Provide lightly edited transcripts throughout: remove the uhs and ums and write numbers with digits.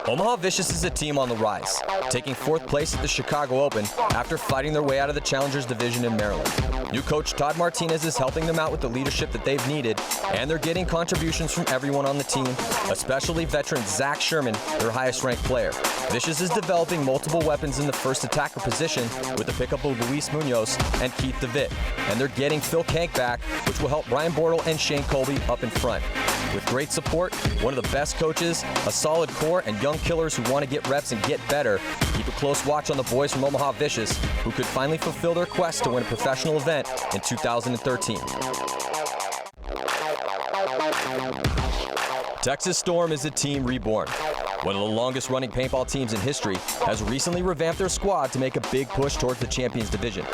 Omaha Vicious is a team on the rise, taking 4th place at the Chicago Open after fighting their way out of the Challengers Division in Maryland. New coach Todd Martinez is helping them out with the leadership that they've needed, and they're getting contributions from everyone on the team, especially veteran Zach Sherman, their highest-ranked player. Vicious is developing multiple weapons in the first attacker position with the pickup of Luis Munoz and Keith DeVitt, and they're getting Phil Kank back, which will help Brian Bortle and Shane Colby up in front. With great support, one of the best coaches, a solid core, and young killers who want to get reps and get better, keep a close watch on the boys from Omaha Vicious, who could finally fulfill their quest to win a professional event in 2013. Texas Storm is a team reborn. One of the longest-running paintball teams in history has recently revamped their squad to make a big push towards the Champions Division.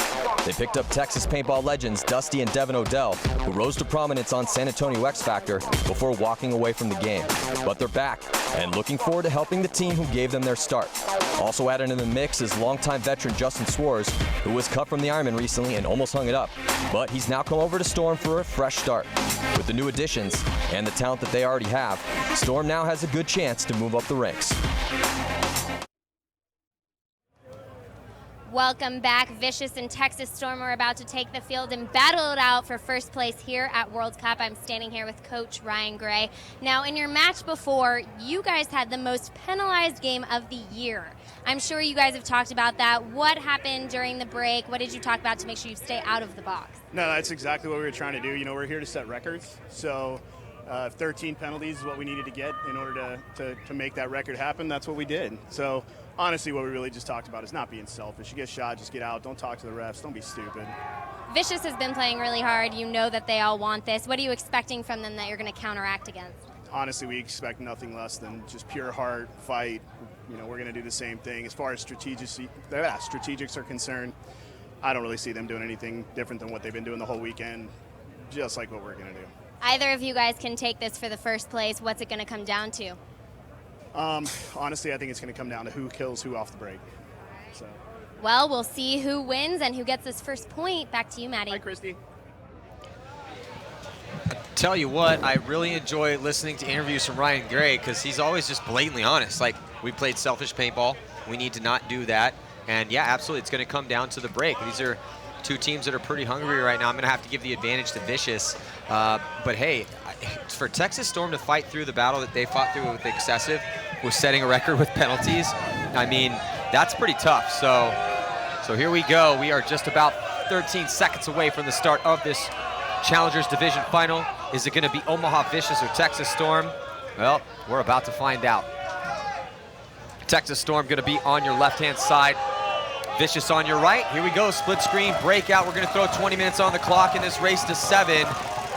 They picked up Texas paintball legends Dusty and Devin Odell, who rose to prominence on San Antonio X Factor before walking away from the game. But they're back and looking forward to helping the team who gave them their start. Also added in the mix is longtime veteran Justin Swarz, who was cut from the Ironman recently and almost hung it up. But he's now come over to Storm for a fresh start. With the new additions and the talent that they already have, Storm now has a good chance to move up the ranks. Welcome back. Vicious and Texas Storm are about to take the field and battle it out for first place here at World Cup. I'm standing here with Coach Ryan Gray. Now, in your match before, you guys had the most penalized game of the year. I'm sure you guys have talked about that. What happened during the break? What did you talk about to make sure you stay out of the box? No, that's exactly what we were trying to do. You know, we're here to set records. So 13 penalties is what we needed to get in order to make that record happen. That's what we did. So honestly, what we really just talked about is not being selfish. You get shot, just get out. Don't talk to the refs. Don't be stupid. Vicious has been playing really hard. You know that they all want this. What are you expecting from them that you're going to counteract against? Honestly, we expect nothing less than just pure heart, fight. You know, we're going to do the same thing. As far as strategics are concerned, I don't really see them doing anything different than what they've been doing the whole weekend, just like what we're going to do. Either of you guys can take this for the first place. What's it going to come down to? Honestly, I think it's going to come down to who kills who off the break. So. Well, we'll see who wins and who gets this first point. Back to you, Maddie. Hi, Christy. Tell you what, I really enjoy listening to interviews from Ryan Gray because he's always just blatantly honest. Like, we played selfish paintball. We need to not do that. And yeah, absolutely, it's going to come down to the break. These are two teams that are pretty hungry right now. I'm going to have to give the advantage to Vicious. But hey, for Texas Storm to fight through the battle that they fought through with excessive, with setting a record with penalties, I mean, that's pretty tough. So here we go. We are just about 13 seconds away from the start of this Challengers Division final. Is it going to be Omaha Vicious or Texas Storm? Well, we're about to find out. Texas Storm going to be on your left-hand side. Vicious on your right. Here we go, split screen, breakout. We're going to throw 20 minutes on the clock in this race to 7.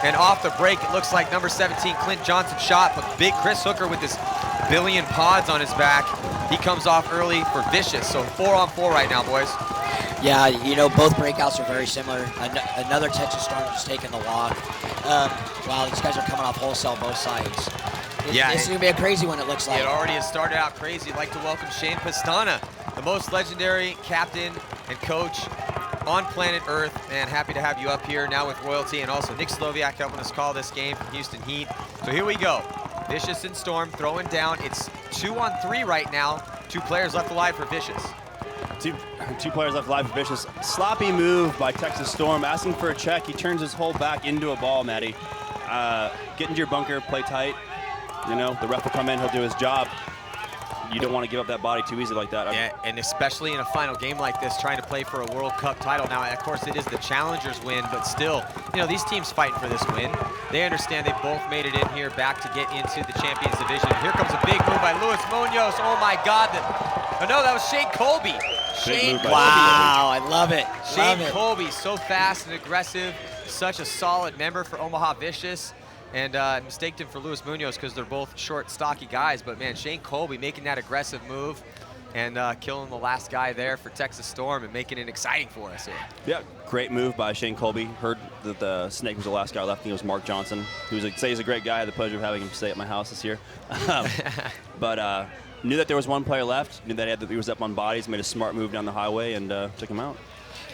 And off the break, it looks like number 17, Clint Johnson shot, but big Chris Hooker with his billion pods on his back. He comes off early for Vicious. So 4-on-4 right now, boys. Yeah, you know, both breakouts are very similar. Another Texas Storm just taking the walk. Wow, these guys are coming off wholesale both sides. This is going to be a crazy one, it looks like. It already has started out crazy. I'd like to welcome Shane Pastana, the most legendary captain and coach on planet Earth, and happy to have you up here now with royalty, and also Nick Sloviak helping us call this game from Houston Heat. So here we go. Vicious and Storm throwing down. It's 2-on-3 right now. 2 players left alive for Vicious. Two players left alive for Vicious. Sloppy move by Texas Storm, asking for a check. He turns his whole back into a ball, Maddie. Get into your bunker, play tight. You know, the ref will come in, he'll do his job. You don't want to give up that body too easy like that. Yeah, and especially in a final game like this, trying to play for a World Cup title. Now, of course, it is the Challengers win, but still, you know, these teams fighting for this win. They understand they both made it in here back to get into the Champions Division. Here comes a big move by Luis Munoz. Oh, my God. Oh, no, that was Shane Colby. Wow, I love it. Shane Colby, so fast and aggressive. Such a solid member for Omaha Vicious. And mistaked him for Luis Munoz because they're both short, stocky guys. But, man, Shane Colby making that aggressive move and killing the last guy there for Texas Storm and making it exciting for us here. Yeah, great move by Shane Colby. Heard that the Snake was the last guy left. I think it was Mark Johnson, who's he's a great guy. I had the pleasure of having him stay at my house this year. But knew that there was one player left. Knew that he was up on bodies. Made a smart move down the highway and took him out.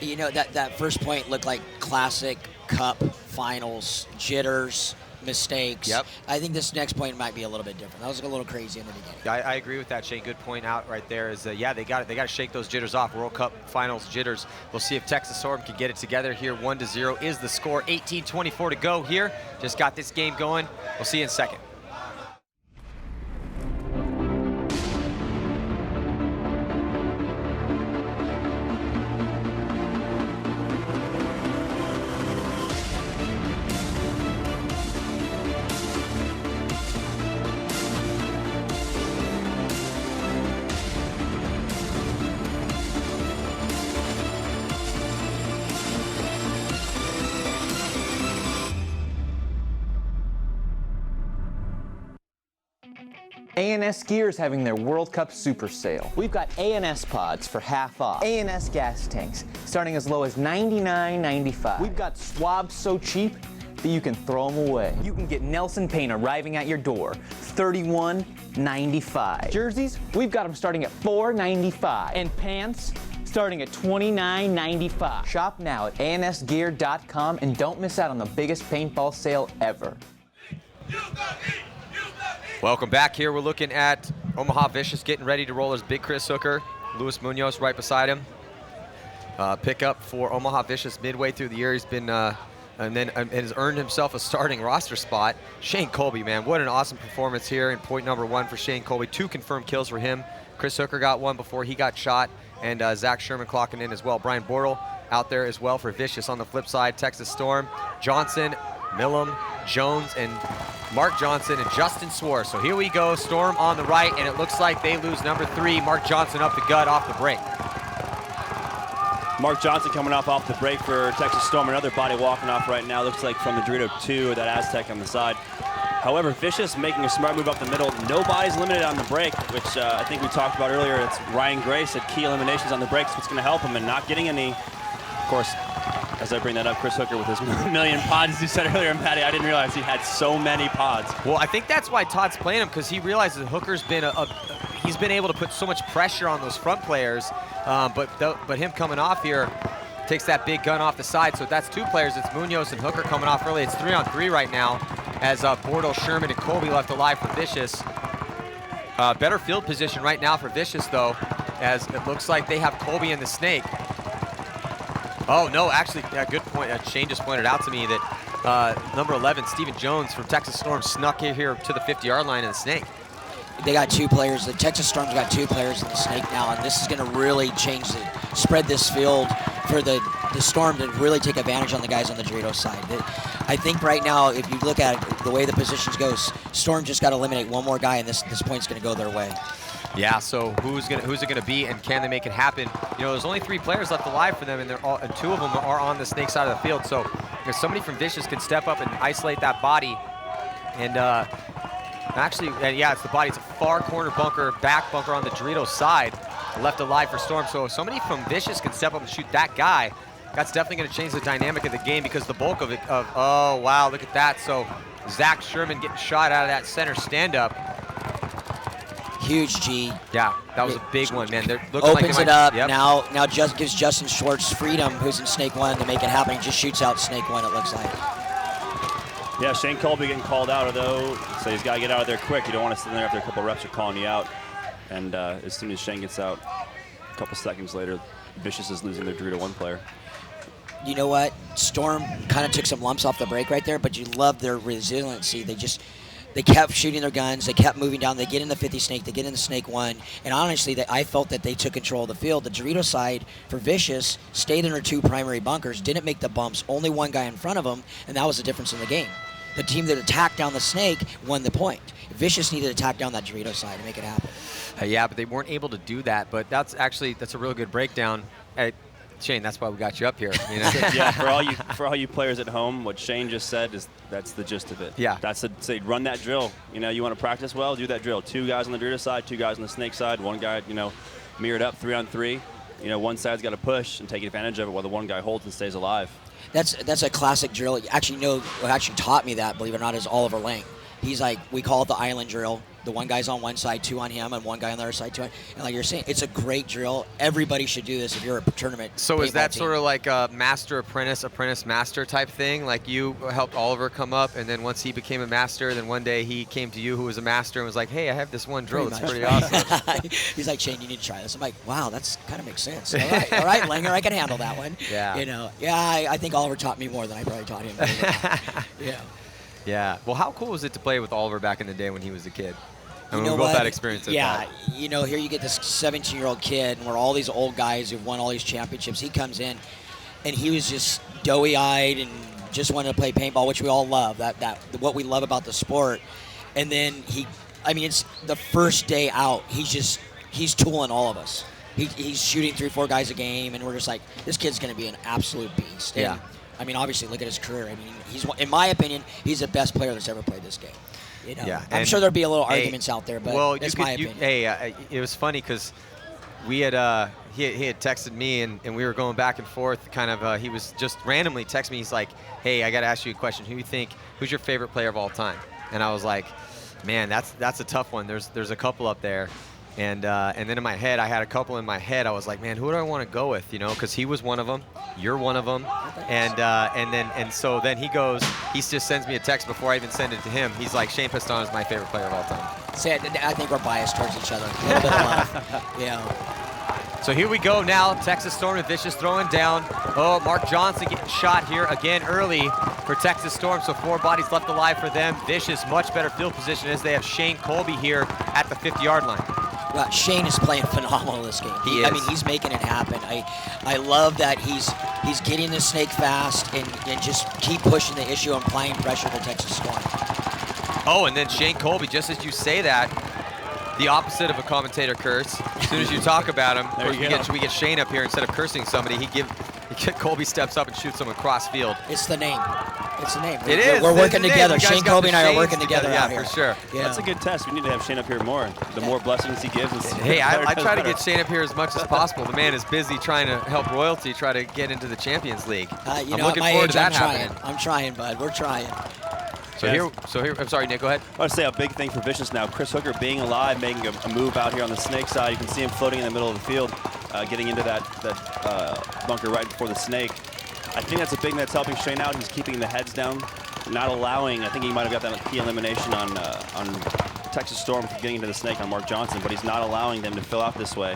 You know, that first point looked like classic Cup finals jitters. mistakes. Yep. I think this next point might be a little bit different. That was a little crazy in the beginning. I agree with that, Shane. Good point out right there. Is yeah, they got to shake those jitters off. World Cup Finals jitters. We'll see if Texas Storm can get it together here. 1-0 is the score. 18:24 to go here. Just got this game going. We'll see you in a second. A&S Gear is having their World Cup Super Sale. We've got A&S pods for half off. A&S gas tanks starting as low as $99.95. We've got swabs so cheap that you can throw them away. You can get Nelson paint arriving at your door, $31.95. Jerseys, we've got them starting at $4.95. And pants, starting at $29.95. Shop now at ansgear.com and don't miss out on the biggest paintball sale ever. Welcome back here. We're looking at Omaha Vicious getting ready to roll his big Chris Hooker. Luis Munoz right beside him. Pick up for Omaha Vicious midway through the year. He's been and has earned himself a starting roster spot. Shane Colby, man, what an awesome performance here in point number 1 for Shane Colby. 2 confirmed kills for him. Chris Hooker got 1 before he got shot, and Zach Sherman clocking in as well. Brian Bortle out there as well for Vicious. On the flip side, Texas Storm, Johnson, Millum, Jones, and Mark Johnson and Justin Swore. So here we go, Storm on the right, and it looks like they lose number 3, Mark Johnson up the gut off the break. Mark Johnson coming off the break for Texas Storm. Another body walking off right now. Looks like from the Dorito 2, that Aztec on the side. However, Vicious making a smart move up the middle. Nobody's limited on the break, which I think we talked about earlier. It's Ryan Gray said key eliminations on the breaks. What's going to help him, and not getting any. Of course, as I bring that up, Chris Hooker with his million pods, as you said earlier, Patty, I didn't realize he had so many pods. Well, I think that's why Todd's playing him, because he realizes Hooker's been he's been able to put so much pressure on those front players, but him coming off here takes that big gun off the side. So that's 2 players. It's Munoz and Hooker coming off early. It's 3-on-3 right now, as Bortle, Sherman, and Colby left alive for Vicious. Better field position right now for Vicious, though, as it looks like they have Colby and the Snake. Oh, no, actually, good point. Shane just pointed out to me that number 11, Stephen Jones from Texas Storm, snuck in here to the 50-yard line in the Snake. They got 2 players. The Texas Storm's got 2 players in the Snake now, and this is going to really spread this field for the Storm to really take advantage on the guys on the Dorito side. I think right now, if you look at it, the way the positions go, Storm just got to eliminate 1 more guy, and this point's going to go their way. Yeah, so who's it going to be, and can they make it happen? You know, there's only 3 players left alive for them, and 2 of them are on the Snake side of the field. So if somebody from Vicious can step up and isolate that body, and yeah, it's the body. It's a far corner bunker, back bunker on the Dorito side, left alive for Storm. So if somebody from Vicious can step up and shoot that guy, that's definitely going to change the dynamic of the game, because the bulk of it, oh, wow, look at that. So Zach Sherman getting shot out of that center stand-up. Huge G. Yeah, that was a big one, man. They're looking opens like it up. Yep. Now just gives Justin Schwartz freedom, who's in Snake 1, to make it happen. He just shoots out Snake 1, it looks like. Yeah, Shane Colby getting called out, though, so he's got to get out of there quick. You don't want to sit there after a couple reps are calling you out. And as soon as Shane gets out, a couple seconds later, Vicious is losing their Dorito 1 player. You know what? Storm kind of took some lumps off the break right there, but you love their resiliency. They kept shooting their guns. They kept moving down. They get in the 50 Snake. They get in the Snake 1. And honestly, I felt that they took control of the field. The Dorito side for Vicious stayed in their 2 primary bunkers, didn't make the bumps, only 1 guy in front of them, and that was the difference in the game. The team that attacked down the Snake won the point. Vicious needed to attack down that Dorito side to make it happen. Yeah, but they weren't able to do that. But that's a real good breakdown. Hey, Shane, that's why we got you up here. You know? Yeah, for all you players at home, what Shane just said that's the gist of it. Yeah. Say run that drill. You know, you want to practice well, do that drill. 2 guys on the Dorito side, 2 guys on the Snake side, 1 guy, mirrored up 3-on-3. You know, one side's got to push and take advantage of it while the 1 guy holds and stays alive. That's a classic drill. Actually taught me that, believe it or not, is Oliver Lang. he's like, we call it the island drill. The one guy's on one side, 2 on him, and one guy on the other side, 2 on. And like you're saying, it's a great drill. Everybody should do this if you're a tournament. So is that team. sort of like a master apprentice, apprentice master type thing? Like you helped Oliver come up, and then once he became a master, then one day he came to you who was a master and was like, hey, I have this one drill that's pretty awesome. He's like, Shane, you need to try this. I'm like, wow, that's kind of makes sense. All right, Langer, I can handle that one. Yeah. You know, I think Oliver taught me more than I probably taught him. Yeah. Yeah. Well, how cool was it to play with Oliver back in the day when he was a kid? I mean, You know we both what? had experience with Yeah, that. you know, here you get this 17-year-old kid, and we're all these old guys who've won all these championships. He comes in, and he was just doughy-eyed and just wanted to play paintball, which we all love. That what we love about the sport. And then it's the first day out. He's tooling all of us. He's shooting 3-4 guys a game, and we're just like, this kid's going to be an absolute beast. Yeah. And, I mean, obviously, look at his career. I mean, in my opinion, he's the best player that's ever played this game. You know, Yeah, I'm and sure there'll be a little arguments out there, but that's my opinion. It was funny because we had he had texted me and we were going back and forth. Kind of, he was just randomly texting me. He's like, "Hey, I got to ask you a question. Who's your favorite player of all time?" And I was like, "Man, that's a tough one. There's a couple up there." And then in my head, I had a couple in my head. I was like, man, who do I want to go with? You know, because he was one of them. You're one of them. And so then he just sends me a text before I even send it to him. He's like, Shane Piston is my favorite player of all time. See, I think we're biased towards each other. A little bit of love. Yeah. So here we go now. Texas Storm and Vicious throwing down. Oh, Mark Johnson getting shot here again early for Texas Storm. So 4 bodies left alive for them. Vicious, much better field position as they have Shane Colby here at the 50-yard line. Shane is playing phenomenal this game. He is. I mean, he's making it happen. I love that he's getting the snake fast and just keep pushing the issue and applying pressure to Texas Storm. Oh, and then Shane Colby, just as you say that, the opposite of a commentator curse. As soon as you talk about him, we get Shane up here instead of cursing somebody. Colby steps up and shoots him across field. It's the name. It's the name. It is. We're working together. Shane Colby and I are working together out here. Yeah, for sure. Yeah. That's a good test. We need to have Shane up here more. The more blessings he gives us. Hey, I try to get Shane up here as much as possible. The man is busy trying to help Royalty try to get into the Champions League. I'm looking at my forward age, to that I'm happening. I'm trying, bud. We're trying. So here, I'm sorry, Nick, go ahead. I want to say a big thing for Vicious now. Chris Hooker being alive, making a move out here on the snake side. You can see him floating in the middle of the field, getting into that bunker right before the snake. I think that's a big thing that's helping Shane out. He's keeping the heads down, not allowing. I think he might have got that key elimination on Texas Storm for getting into the snake on Mark Johnson, but he's not allowing them to fill out this way,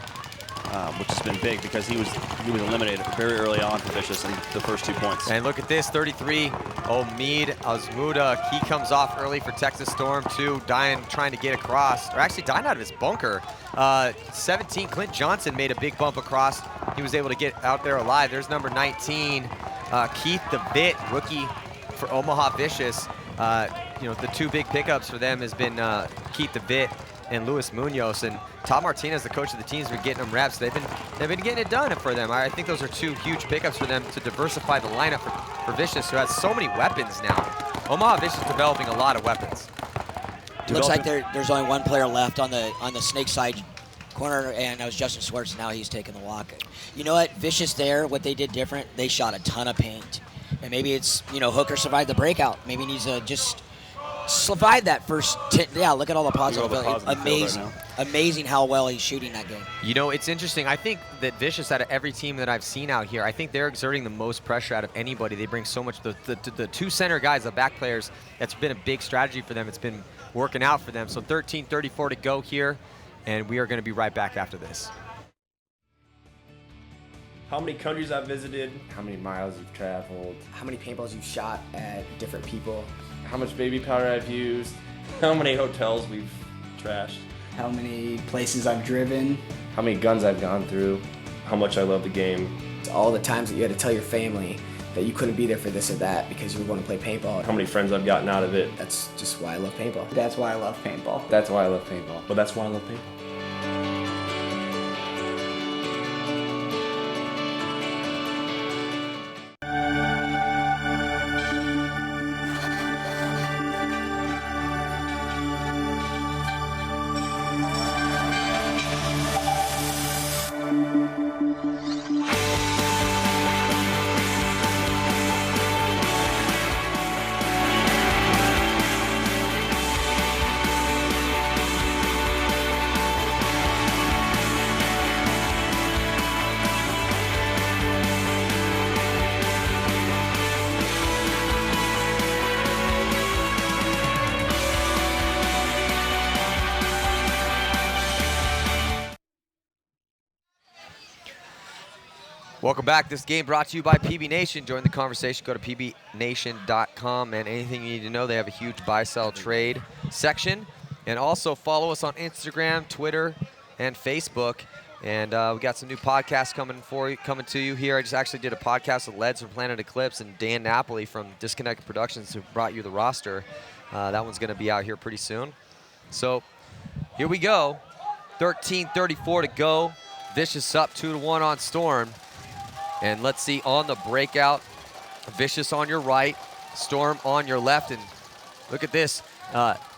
which has been big because he was eliminated very early on for Vicious in the first 2 points. And look at this, 33. Omid Azmuda, he comes off early for Texas Storm too, trying to get across, or actually dying out of his bunker. 17, Clint Johnson made a big bump across. He was able to get out there alive. There's number 19, Keith the Bit, rookie for Omaha Vicious. The 2 big pickups for them has been Keith the Bit and Luis Munoz, and Todd Martinez, the coach of the teams, been getting them reps. They've been getting it done for them. I think those are 2 huge pickups for them to diversify the lineup for Vicious, who has so many weapons now. Omaha Vicious developing a lot of weapons. Looks like there's only one player left on the snake side corner, and that was Justin Swartz. Now he's taking the walk. You know what? Vicious there, what they did different, they shot a ton of paint. And maybe it's, Hooker survived the breakout. Maybe he needs to just survive that first. Look at all the positive. Amazing how well he's shooting that game. It's interesting. I think that Vicious, out of every team that I've seen out here, I think they're exerting the most pressure out of anybody. They bring so much. The 2 center guys, the back players, that's been a big strategy for them. It's been working out for them. So 13:34 to go here, and we are going to be right back after this. How many countries I've visited, how many miles you've traveled, how many paintballs you've shot at different people, how much baby powder I've used, how many hotels we've trashed, how many places I've driven, how many guns I've gone through, how much I love the game. It's all the times that you had to tell your family that you couldn't be there for this or that because you were going to play paintball. How many friends I've gotten out of it. That's just why I love paintball. That's why I love paintball. That's why I love paintball. But that's why I love paintball. Welcome back. This game brought to you by PB Nation. Join the conversation. Go to pbnation.com, and anything you need to know, they have a huge buy, sell, trade section. And also follow us on Instagram, Twitter, and Facebook. And we got some new podcasts coming to you here. I just actually did a podcast with Leds from Planet Eclipse and Dan Napoli from Disconnected Productions, who brought you the roster. That one's going to be out here pretty soon. So here we go. 13:34 to go. Vicious up 2-1 on Storm. And let's see on the breakout, Vicious on your right, Storm on your left. And look at this.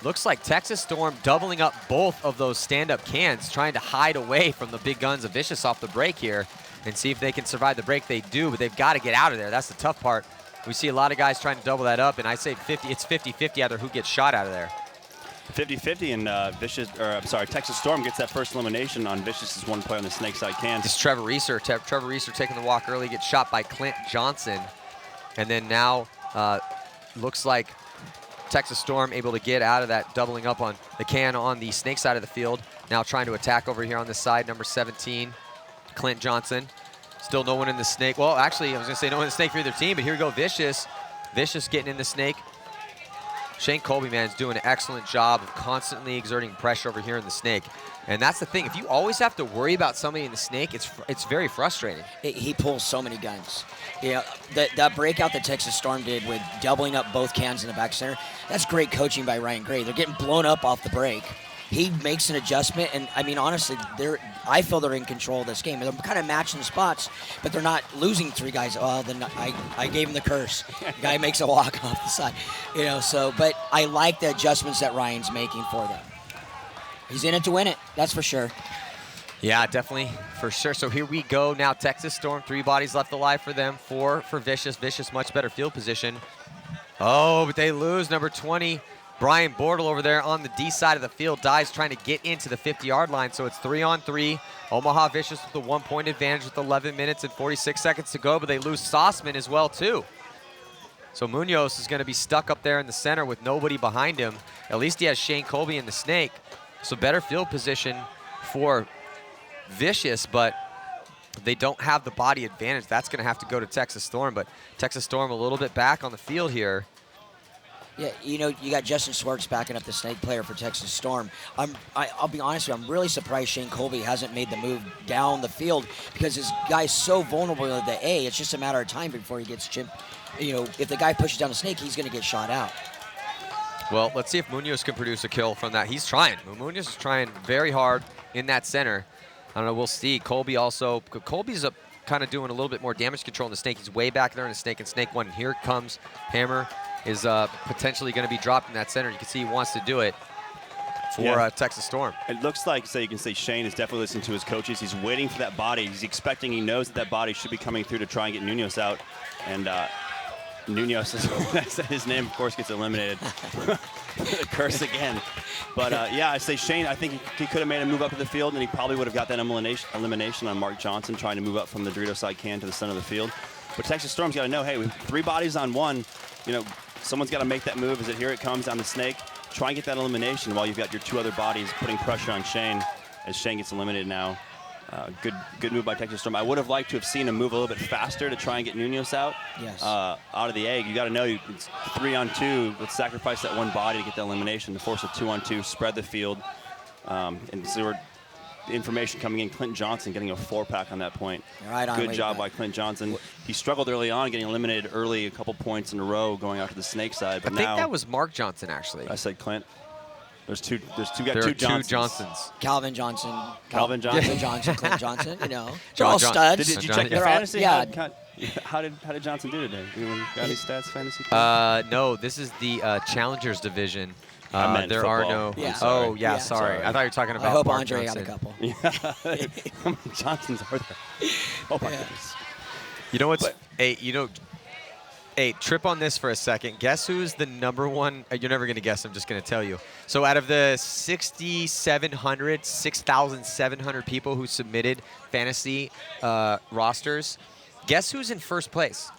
Looks like Texas Storm doubling up both of those stand-up cans, trying to hide away from the big guns of Vicious off the break here and see if they can survive the break. They do, but they've got to get out of there. That's the tough part. We see a lot of guys trying to double that up, and I say it's 50-50 either who gets shot out of there. 50-50, and Texas Storm gets that first elimination on Vicious's one play on the snake side can. This is Trevor Reeser. Trevor Reeser taking the walk early, gets shot by Clint Johnson. And then now looks like Texas Storm able to get out of that doubling up on the can on the snake side of the field. Now trying to attack over here on this side, number 17, Clint Johnson. Still no one in the snake. Well, actually, I was going to say no one in the snake for either team, but here we go, Vicious. Vicious getting in the snake. Shane Colby, man, is doing an excellent job of constantly exerting pressure over here in the snake. And that's the thing. If you always have to worry about somebody in the snake, it's very frustrating. He pulls so many guns. You know, that breakout that Texas Storm did with doubling up both cans in the back center, that's great coaching by Ryan Gray. They're getting blown up off the break. He makes an adjustment, and I mean, honestly, I feel they're in control of this game. They're kind of matching the spots, but they're not losing three guys. Oh, then I gave him the curse. The guy makes a walk off the side, you know. So, but I like the adjustments that Ryan's making for them. He's in it to win it, that's for sure. Yeah, definitely, for sure. So here we go now. Texas Storm, 3 bodies left alive for them, 4 for Vicious. Vicious, much better field position. Oh, but they lose. Number 20, Brian Bortle over there on the D side of the field dies trying to get into the 50-yard line. So it's 3-on-3. Omaha Vicious with the 1-point advantage with 11 minutes and 46 seconds to go, but they lose Sauceman as well, too. So Munoz is going to be stuck up there in the center with nobody behind him. At least he has Shane Colby in the snake. So better field position for Vicious, but they don't have the body advantage. That's going to have to go to Texas Storm, but Texas Storm a little bit back on the field here. Yeah, you know, you got Justin Swartz backing up the snake player for Texas Storm. I'll be honest with you, I'm really surprised Shane Colby hasn't made the move down the field because this guy's so vulnerable to the A. It's just a matter of time before he gets chipped. You know, if the guy pushes down the snake, he's going to get shot out. Well, let's see if Munoz can produce a kill from that. He's trying. Munoz is trying very hard in that center. I don't know, we'll see. Colby's kind of doing a little bit more damage control in the snake. He's way back there in the snake, and snake 1. Here comes Hammer. Is potentially going to be dropped in that center. You can see he wants to do it for Texas Storm. It looks like, you can say Shane is definitely listening to his coaches. He's waiting for that body. He's expecting, he knows that body should be coming through to try and get Munoz out. And Munoz, when I said his name, of course, gets eliminated. The curse again. But yeah, I say Shane, I think he could have made a move up to the field, and he probably would have got that elimination on Mark Johnson, trying to move up from the Dorito side can to the center of the field. But Texas Storm's got to know, hey, with 3 bodies on 1, you know, someone's got to make that move. Here it comes down the snake. Try and get that elimination while you've got your 2 other bodies putting pressure on Shane as Shane gets eliminated now. Good move by Texas Storm. I would have liked to have seen him move a little bit faster to try and get Munoz out. Yes. Out of the egg. You got to know it's 3-on-2. Let's sacrifice that 1 body to get the elimination. To force a 2-on-2, spread the field. And so information coming in, Clint Johnson getting a 4-pack on that point. Right on. Good job by Clint Johnson. He struggled early on, getting eliminated early, a couple points in a row, going out to the snake side. But I think that was Mark Johnson, actually. I said Clint. There's two Johnsons. Calvin Johnson. Calvin Johnson. Clint Johnson, Clint Johnson, you know. They're all studs. Did you check your fantasy? Yeah. How did Johnson do today? Got any stats, fantasy? No, this is the Challengers division. I meant there football. are no. Yeah. Oh, yeah, Yeah, sorry. I thought you were talking about I hope Mark Andre Johnson. had a couple. Yeah. How many Johnsons are there? Oh, my goodness. You know what's... Hey, trip on this for a second. Guess who's the #1? You're never going to guess. I'm just going to tell you. So out of the 6,700 people who submitted fantasy rosters, guess who's in first place?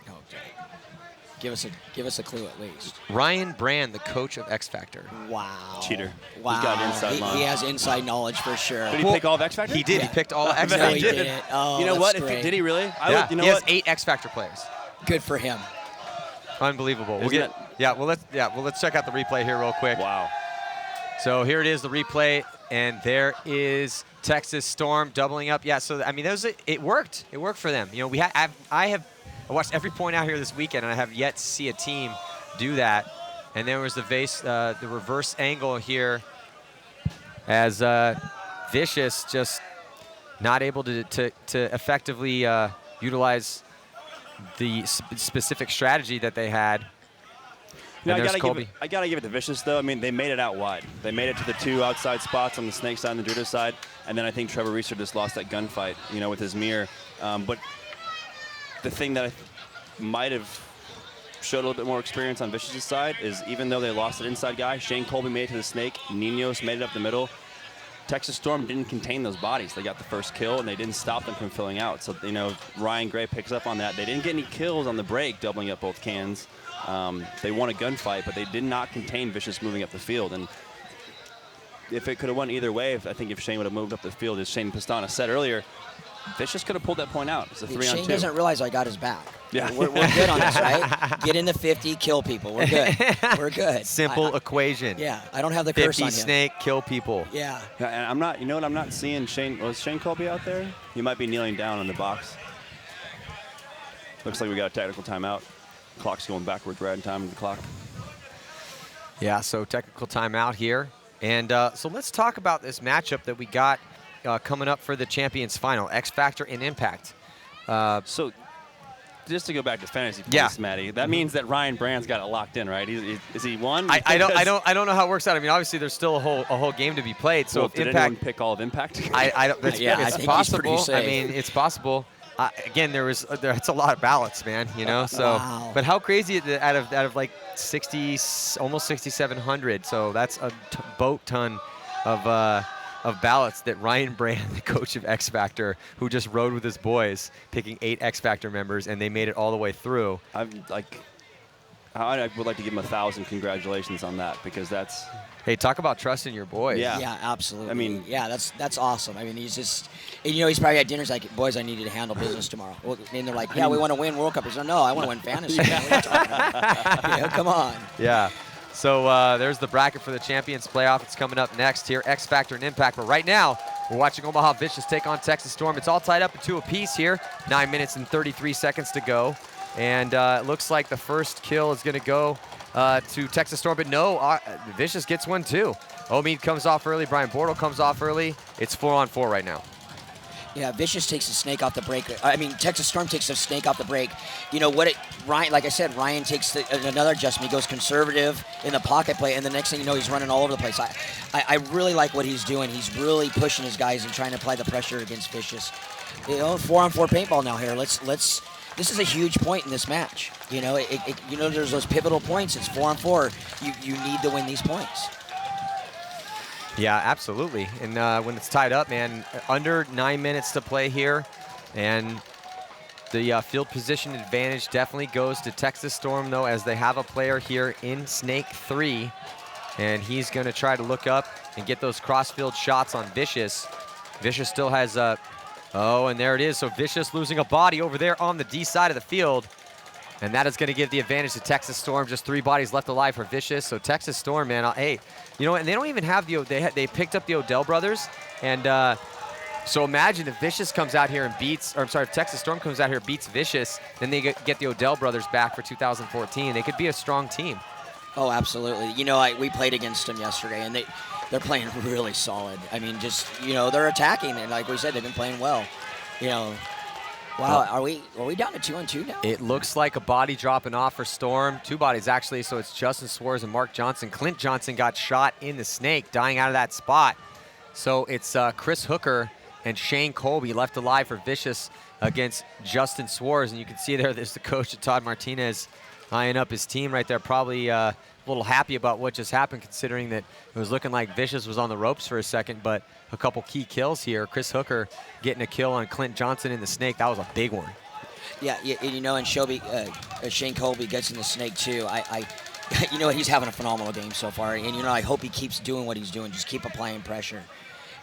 Give us a clue at least. Ryan Brand, the coach of X Factor. Wow. Cheater. Wow. He's got inside line. He has inside knowledge for sure. Did he pick all of X Factor? He did. Yeah. He picked all of X No, Factor. he didn't. Oh, You know that's what? great. Did he really? Yeah, You know he has what? 8 X Factor players. Good for him. Unbelievable. Isn't it? Let's check out the replay here real quick. Wow. So here it is, the replay, and there is Texas Storm doubling up. Yeah, so I mean, it worked. It worked for them. You know, I watched every point out here this weekend, and I have yet to see a team do that. And there was the reverse angle here, as Vicious just not able to effectively utilize the specific strategy that they had. No, And I there's Colby. gotta give it to Vicious though. I mean, they made it out wide. They made it to the 2 outside spots on the Snake side and the Druida side, and then I think Trevor Reeser just lost that gunfight, you know, with his mirror. But the thing that I might have showed a little bit more experience on Vicious's side is even though they lost an inside guy, Shane Colby made it to the Snake, Ninos made it up the middle. Texas Storm didn't contain those bodies. They got the first kill, and they didn't stop them from filling out. So, you know, Ryan Gray picks up on that. They didn't get any kills on the break, doubling up both cans. They won a gunfight, but they did not contain Vicious moving up the field. And if it could have went either way, I think if Shane would have moved up the field, as Shane Pastana said earlier, Vicious could have pulled that point out. It's a 3-on-2. Shane doesn't realize I got his back. Yeah. We're good on this, right? Get in the 50, kill people. We're good. We're good. Simple equation. Yeah, I don't have the curse 50 on him. Snake, kill people. Yeah. Yeah, and I'm not, you know what, I'm not seeing Shane. Was Shane Colby out there? He might be kneeling down on the box. Looks like we got a technical timeout. Clock's going backwards right in time of the clock. Yeah, so technical timeout here. And so let's talk about this matchup that we got coming up for the Champions Final, X Factor and Impact. So just to go back to fantasy points, Yeah. Matty, that means that Ryan Brand's got it locked in, right? Is he one? I don't know how it works out. I mean, obviously there's still a whole game to be played. So Well, if did Impact, anyone pick all of Impact? I don't. It's, Yeah, I it's think he's pretty possible. I safe. mean, it's possible. Again, it's a lot of ballots, man. You know. So, Wow. but how crazy is it out of like 60, almost 6,700. So that's a boat ton of ballots that Ryan Brand, the coach of X Factor, who just rode with his boys, picking 8 X Factor members, and they made it all the way through. I would like to give him 1,000 congratulations on that, because that's. Hey, talk about trusting your boys. Yeah. Yeah, absolutely. I mean- yeah, that's awesome. I mean, he's just, and, you know, he's probably at dinner's like, boys, I need you to handle business tomorrow. And they're like, yeah, we want to win World Cup. He's like, no, I want to win fantasy. What are you talking about? You know, come on. Yeah. So there's the bracket for the Champions Playoff. It's coming up next here, X Factor and Impact. But right now, we're watching Omaha Vicious take on Texas Storm. It's all tied up at 2 apiece here. 9 minutes and 33 seconds to go. And it looks like the first kill is going to go to Texas Storm. But no, Vicious gets one too. Omid comes off early. Brian Bortle comes off early. It's 4-on-4 right now. Yeah, Vicious takes the snake off the break. I mean, Texas Storm takes the snake off the break. You know what? Ryan, like I said, Ryan takes another adjustment. He goes conservative in the pocket play, and the next thing you know, he's running all over the place. I really like what he's doing. He's really pushing his guys and trying to apply the pressure against Vicious. You know, 4-on-4 paintball now here. Let's. This is a huge point in this match. You know, you know, there's those pivotal points. It's 4-on-4. You need to win these points. Yeah, absolutely. And when it's tied up, man, under 9 minutes to play here, and the field position advantage definitely goes to Texas Storm, though, as they have a player here in Snake 3, and he's going to try to look up and get those cross-field shots on Vicious. Vicious still has oh, and there it is. So Vicious losing a body over there on the D side of the field. And that is going to give the advantage to Texas Storm. Just 3 bodies left alive for Vicious. So Texas Storm, man, hey, you know what? And they don't even have they picked up the Odell brothers. And so imagine if Vicious comes out here and beats, or I'm sorry, if Texas Storm comes out here and beats Vicious, then they get the Odell brothers back for 2014. They could be a strong team. Oh, absolutely. You know, we played against them yesterday, and they're playing really solid. I mean, just, you know, they're attacking, and like we said, they've been playing well. You know, wow, are we down to 2-on-2 now? It looks like a body dropping off for Storm. 2 bodies, actually, so it's Justin Suarez and Mark Johnson. Clint Johnson got shot in the snake, dying out of that spot. So it's Chris Hooker and Shane Colby left alive for Vicious against Justin Suarez. And you can see there's the coach, Todd Martinez, eyeing up his team right there, probably a little happy about what just happened, considering that it was looking like Vicious was on the ropes for a second, but a couple key kills here. Chris Hooker getting a kill on Clint Johnson in the snake. That was a big one. Yeah, and Shane Colby gets in the snake too. You know what? He's having a phenomenal game so far, and I hope he keeps doing what he's doing. Just keep applying pressure.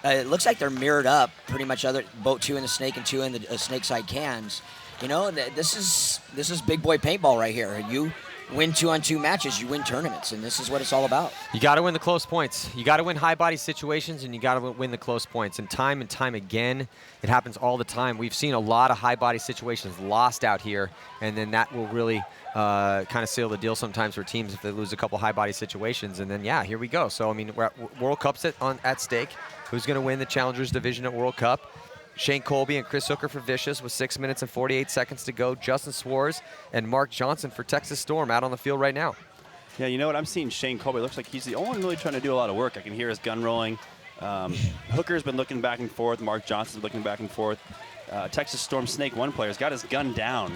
It looks like they're mirrored up pretty much. Both 2 in the snake and 2 in the snake side cans. This is big boy paintball right here. You win 2-on-2 matches, you win tournaments, and this is what it's all about. You got to win the close points. You got to win high body situations, and you got to win the close points. And time again, it happens all the time. We've seen a lot of high body situations lost out here, and then that will really kind of seal the deal sometimes for teams if they lose a couple high body situations. And then, yeah, here we go. So, I mean, we're at World Cup's at stake. Who's going to win the Challengers Division at World Cup? Shane Colby and Chris Hooker for Vicious with 6 minutes and 48 seconds to go. Justin Swarz and Mark Johnson for Texas Storm out on the field right now. Yeah, you know what? I'm seeing Shane Colby. Looks like he's the only one really trying to do a lot of work. I can hear his gun rolling. Hooker's been looking back and forth. Mark Johnson's looking back and forth. Texas Storm Snake 1 player's got his gun down.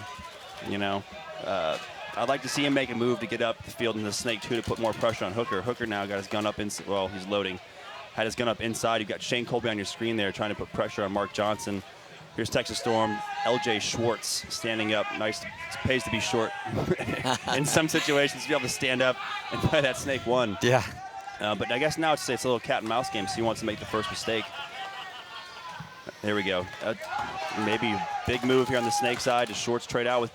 I'd like to see him make a move to get up the field in the Snake 2 to put more pressure on Hooker. Hooker now got his gun up well, he's loading. Had his gun up inside. You've got Shane Colby on your screen there trying to put pressure on Mark Johnson. Here's Texas Storm, LJ Schwartz standing up. Nice, it pays to be short. In some situations, to be able to stand up and play that Snake 1. Yeah. But I guess now it's a little cat and mouse game, so he wants to make the first mistake. There we go. Maybe big move here on the Snake side. Does Schwartz trade out with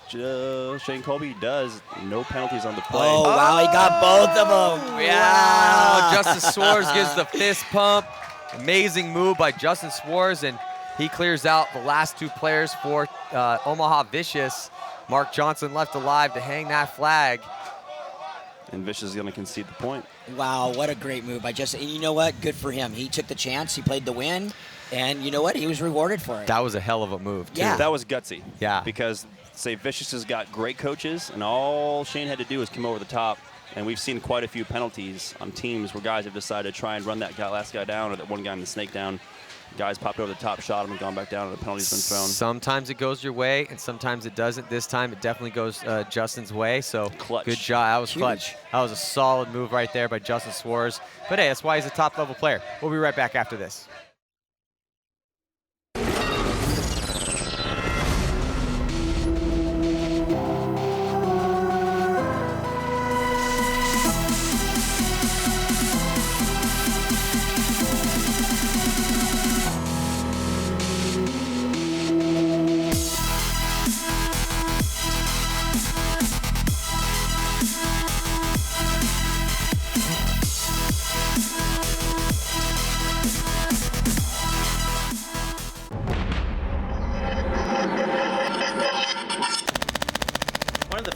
Shane Colby? He does. No penalties on the play. Oh, wow, he got both of them. Wow. Justin Swarz gives the fist pump. Amazing move by Justin Swarz, and he clears out the last 2 players for Omaha Vicious. Mark Johnson left alive to hang that flag. And Vicious is going to concede the point. Wow, what a great move by Justin. And you know what? Good for him. He took the chance. He played the win. And you know what? He was rewarded for it. That was a hell of a move, too. Yeah. That was gutsy. Yeah. Because, Vicious has got great coaches, and all Shane had to do was come over the top. And we've seen quite a few penalties on teams where guys have decided to try and run that last guy down or that one guy in the Snake down. Guys popped over the top, shot him, and gone back down, and the penalty's been thrown. Sometimes it goes your way, and sometimes it doesn't. This time, it definitely goes Justin's way. So clutch. Good job. That was Huge. clutch. That was a solid move right there by Justin Swarz. But hey, that's why he's a top-level player. We'll be right back after this.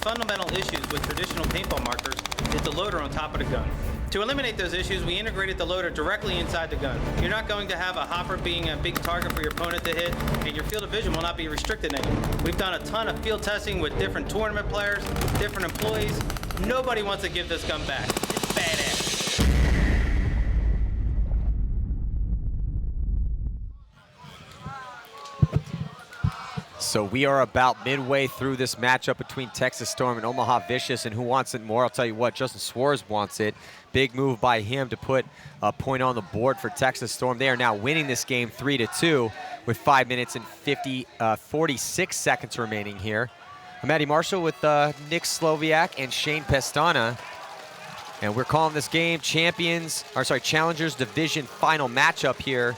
Fundamental issues with traditional paintball markers is the loader on top of the gun. To eliminate those issues, we integrated the loader directly inside the gun. You're not going to have a hopper being a big target for your opponent to hit, and your field of vision will not be restricted anymore. We've done a ton of field testing with different tournament players, different employees. Nobody wants to give this gun back. It's badass. So we are about midway through this matchup between Texas Storm and Omaha Vicious, and who wants it more? I'll tell you what, Justin Swarz wants it. Big move by him to put a point on the board for Texas Storm. They are now winning this game 3-2 with 5 minutes and 46 seconds remaining here. I'm Eddie Marshall with Nick Sloviak and Shane Pestana. And we're calling this game Challengers Division final matchup here.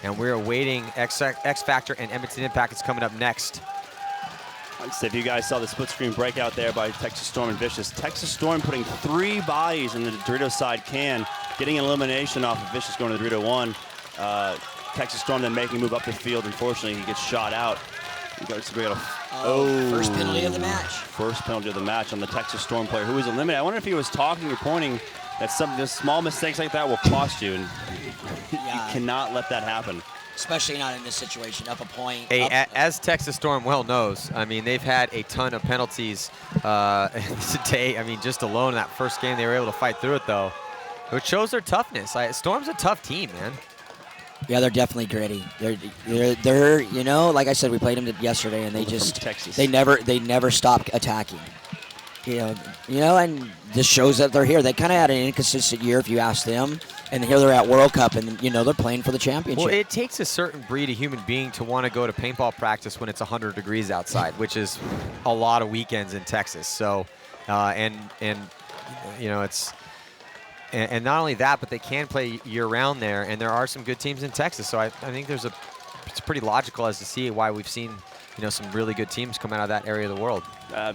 And we're awaiting X Factor and Edmonton Impact. It's coming up next. So if you guys saw the split screen breakout there by Texas Storm and Vicious. Texas Storm putting 3 bodies in the Dorito side can, getting an elimination off of Vicious going to the Dorito 1. Texas Storm then making a move up the field. Unfortunately, he gets shot out. First penalty of the match. First penalty of the match on the Texas Storm player who was eliminated. I wonder if he was talking or pointing that just small mistakes like that will cost you, and you cannot let that happen. Especially not in this situation, up a point. Hey, as Texas Storm well knows, I mean, they've had a ton of penalties today. I mean, just alone in that first game, they were able to fight through it, though. Which shows their toughness. Storm's a tough team, man. Yeah, they're definitely gritty. They're you know, like I said, we played them yesterday, and they never stopped attacking. You know, and this shows that they're here. They kind of had an inconsistent year, if you ask them, And here they're at World Cup, and they're playing for the championship. Well, it takes a certain breed of human being to want to go to paintball practice when it's 100 degrees outside, which is a lot of weekends in Texas. So, and it's. And not only that, but they can play year-round there, and there are some good teams in Texas. So I think it's pretty logical as to see why we've seen some really good teams come out of that area of the world.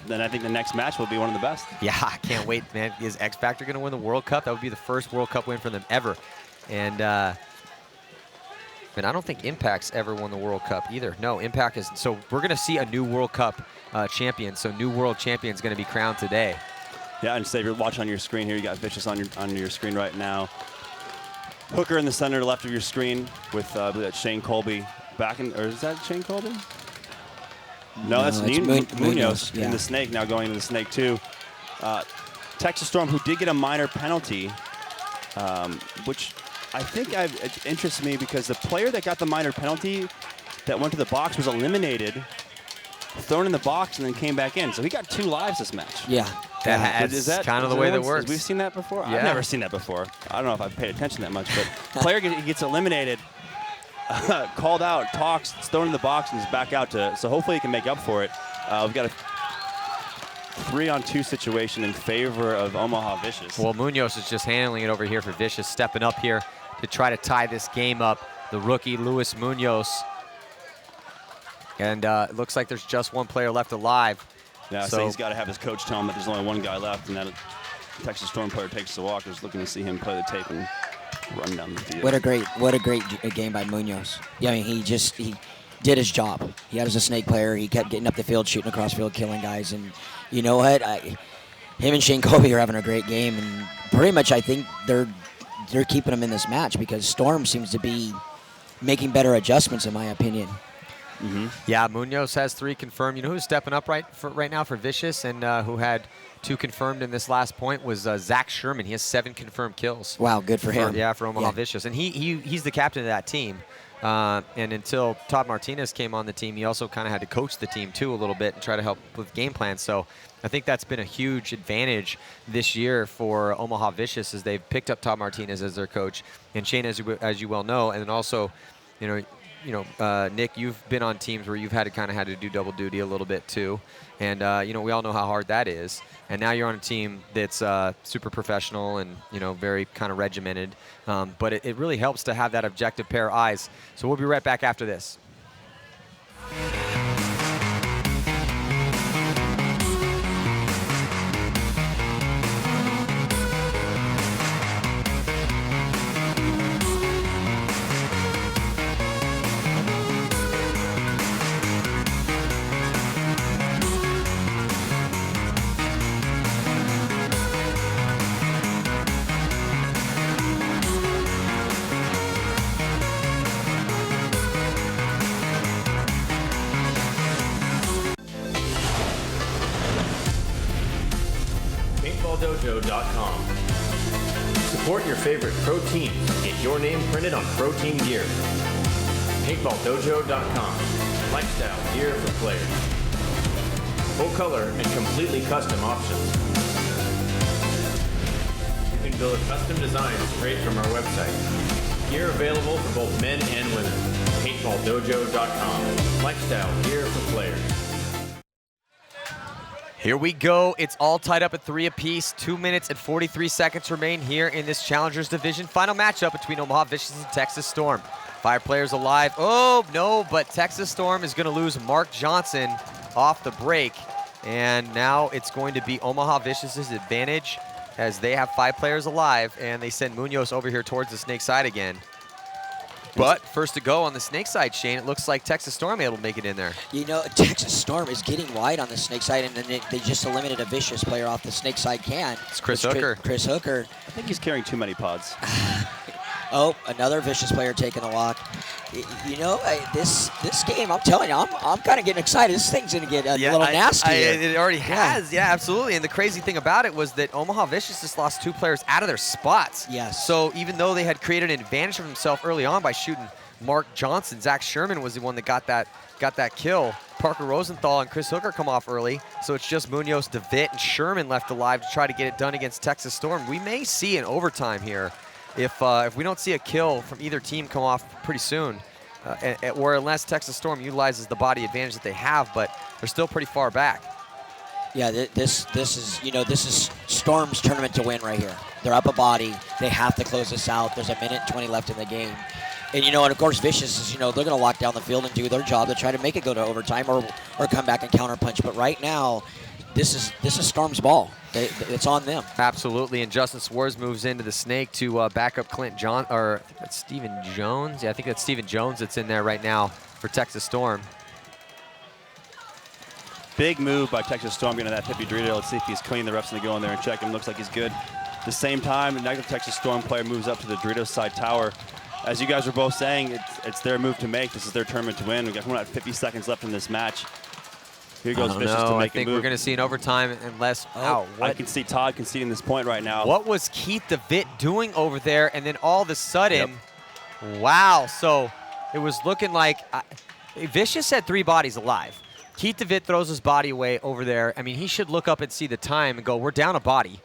Then I think the next match will be one of the best. Yeah, I can't wait, man. Is X Factor going to win the World Cup? That would be the first World Cup win for them ever. And I don't think Impact's ever won the World Cup either. No, Impact is. So we're going to see a new World Cup champion. So new world champion is going to be crowned today. Yeah, and say if you're watching on your screen here, you got Vicious on your screen right now. Hooker in the center left of your screen with I believe that's Shane Colby back in, or is that Shane Colby? No, that's Munoz in the Snake, now going into the Snake 2. Texas Storm, who did get a minor penalty, which I think it interests me because the player that got the minor penalty that went to the box was eliminated, thrown in the box, and then came back in. So he got 2 lives this match. Yeah. Is that kind of the way that works? We've seen that before? Yeah. I've never seen that before. I don't know if I've paid attention that much, but player gets eliminated, called out, talks, thrown in the box, and is back out so hopefully he can make up for it. We've got a 3-on-2 situation in favor of Omaha Vicious. Well, Munoz is just handling it over here for Vicious, stepping up here to try to tie this game up. The rookie, Luis Munoz. And it looks like there's just one player left alive. Yeah, so he's got to have his coach tell him that there's only one guy left, and that Texas Storm player takes the walk. Is looking to see him play the tape and run down the field. What a great game by Munoz. Yeah, I mean, he did his job. He had as a Snake player. He kept getting up the field, shooting across field, killing guys. And you know what? Him and Shane Colby are having a great game, and pretty much I think they're keeping him in this match because Storm seems to be making better adjustments, in my opinion. Mm-hmm. Yeah, Munoz has 3 confirmed. You know who's stepping up right now for Vicious and who had 2 confirmed in this last point was Zach Sherman. He has 7 confirmed kills. Wow, good for him. For Omaha Vicious. And he's the captain of that team. And until Todd Martinez came on the team, he also kind of had to coach the team too a little bit and try to help with game plans. So I think that's been a huge advantage this year for Omaha Vicious as they've picked up Todd Martinez as their coach. And Shane, as you well know, and then also, Nick, you've been on teams where you've had to do double duty a little bit too. And, we all know how hard that is. And now you're on a team that's super professional and, very kind of regimented. But it really helps to have that objective pair of eyes. So we'll be right back after this. PaintballDojo.com. Support your favorite pro teams. Get your name printed on pro team gear. PaintballDojo.com. Lifestyle gear for players. Full color and completely custom options. You can build custom designs straight from our website. Gear available for both men and women. PaintballDojo.com. Lifestyle gear for players. Here we go. It's all tied up at 3 apiece. 2 minutes and 43 seconds remain here in this Challengers Division. Final matchup between Omaha Vicious and Texas Storm. 5 players alive. Oh, no, but Texas Storm is going to lose Mark Johnson off the break. And now it's going to be Omaha Vicious's advantage as they have 5 players alive, and they send Munoz over here towards the Snake side again. But first to go on the Snake side, Shane, it looks like Texas Storm able to make it in there. Texas Storm is getting wide on the Snake side, and then they just eliminated a Vicious player off the Snake side can. It's Chris Hooker. Chris Hooker. I think he's carrying too many pods. Oh, another Vicious player taking a walk. This game, I'm telling you, I'm kind of getting excited. This thing's going to get a little nasty. It already has. Yeah, absolutely. And the crazy thing about it was that Omaha Vicious just lost 2 players out of their spots. Yes. So even though they had created an advantage for themselves early on by shooting Mark Johnson, Zach Sherman was the one that got that kill. Parker Rosenthal and Chris Hooker come off early. So it's just Munoz, DeVitt, and Sherman left alive to try to get it done against Texas Storm. We may see an overtime here. if we don't see a kill from either team come off pretty soon, or unless Texas Storm utilizes the body advantage that they have, but they're still pretty far back. Yeah, this is Storm's tournament to win right here. They're up a body. They have to close this out. There's 1:20 left in the game. And, and of course, Vicious is, they're going to lock down the field and do their job to try to make it go to overtime or come back and counterpunch. But right now, this is Storm's ball. It's on them. Absolutely, and Justin Swartz moves into the snake to back up that's Stephen Jones. Yeah, I think that's Stephen Jones that's in there right now for Texas Storm. Big move by Texas Storm getting that hippie Dorito. Let's see if he's clean. The ref's going to go in there and check him. Looks like he's good. At the same time, the negative Texas Storm player moves up to the Dorito side tower. As you guys were both saying, it's their move to make. This is their tournament to win. We've got 50 seconds left in this match. Here goes Vicious to make a move. I think we're going to see an overtime unless... I can see Todd conceding this point right now. What was Keith DeVitt doing over there? And then all of a sudden, wow. So it was looking like Vicious had 3 bodies alive. Keith DeVitt throws his body away over there. I mean, he should look up and see the time and go, we're down a body.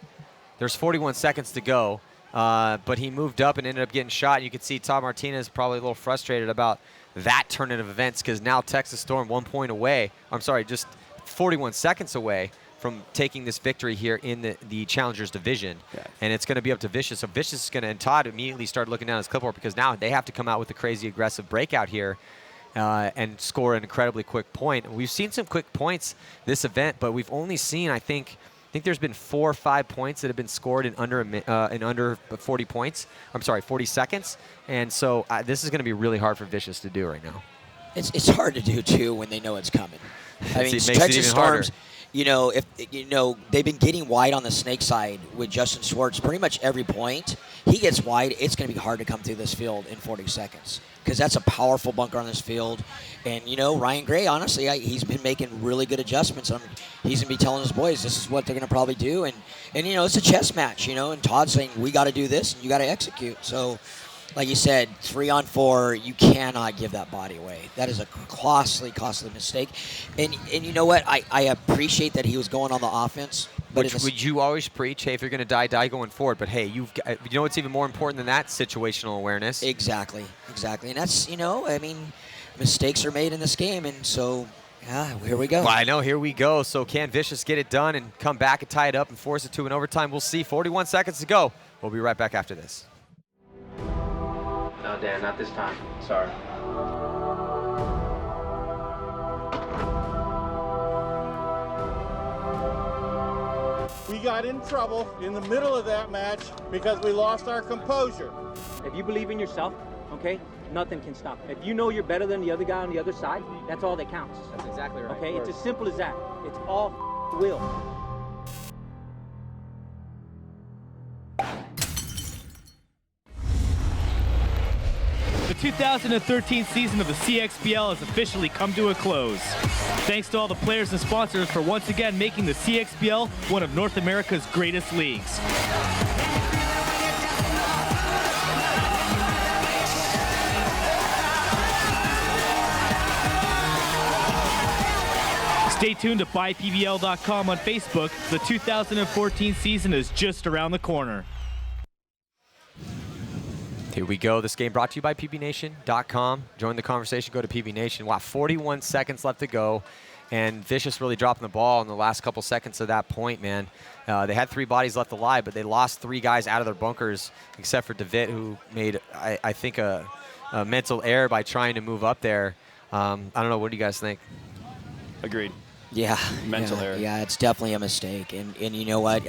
There's 41 seconds to go. But he moved up and ended up getting shot. You can see Todd Martinez probably a little frustrated about that turn of events because now Texas Storm 1 point away. I'm sorry, just 41 seconds away from taking this victory here in the Challengers Division. Yeah. And it's going to be up to Vicious. So Vicious is going to, and Todd immediately started looking down his clipboard because now they have to come out with a crazy aggressive breakout here. And score an incredibly quick point. We've seen some quick points this event, but we've only seen, I think there's been 4 or 5 points that have been scored in under 40 points. I'm sorry, 40 seconds. And so this is going to be really hard for Vicious to do right now. It's hard to do too when they know it's coming. I mean, Texas Storms, if they've been getting wide on the snake side with Justin Swartz pretty much every point. He gets wide, it's going to be hard to come through this field in 40 seconds. Because that's a powerful bunker on this field. And, Ryan Gray, honestly, he's been making really good adjustments. He's going to be telling his boys this is what they're going to probably do. And it's a chess match, and Todd's saying, we got to do this, and you got to execute. So, like you said, 3 on 4, you cannot give that body away. That is a costly mistake. And you know what? I appreciate that he was going on the offense. But would you always preach, hey, if you're going to die going forward. But, hey, what's even more important than that? Situational awareness. Exactly. And that's, mistakes are made in this game. And so, here we go. Well, I know, here we go. So can Vicious get it done and come back and tie it up and force it to an overtime? We'll see. 41 seconds to go. We'll be right back after this. No, Dan, not this time. Sorry. We got in trouble in the middle of that match because we lost our composure. If you believe in yourself, okay, nothing can stop it. If you know you're better than the other guy on the other side, that's all that counts. That's exactly right. Okay, it's as simple as that. It's all will. The 2013 season of the CXBL has officially come to a close. Thanks to all the players and sponsors for once again making the CXBL one of North America's greatest leagues. Stay tuned to buypbl.com on Facebook. The 2014 season is just around the corner. Here we go. This game brought to you by pbnation.com. Join the conversation. Go to pbnation. Wow, 41 seconds left to go. And Vicious really dropping the ball in the last couple seconds of that point, man. They had 3 bodies left alive, but they lost 3 guys out of their bunkers, except for DeVitt, who made, I think, a mental error by trying to move up there. I don't know. What do you guys think? Agreed. Yeah. Mental error. Yeah, it's definitely a mistake. And you know what?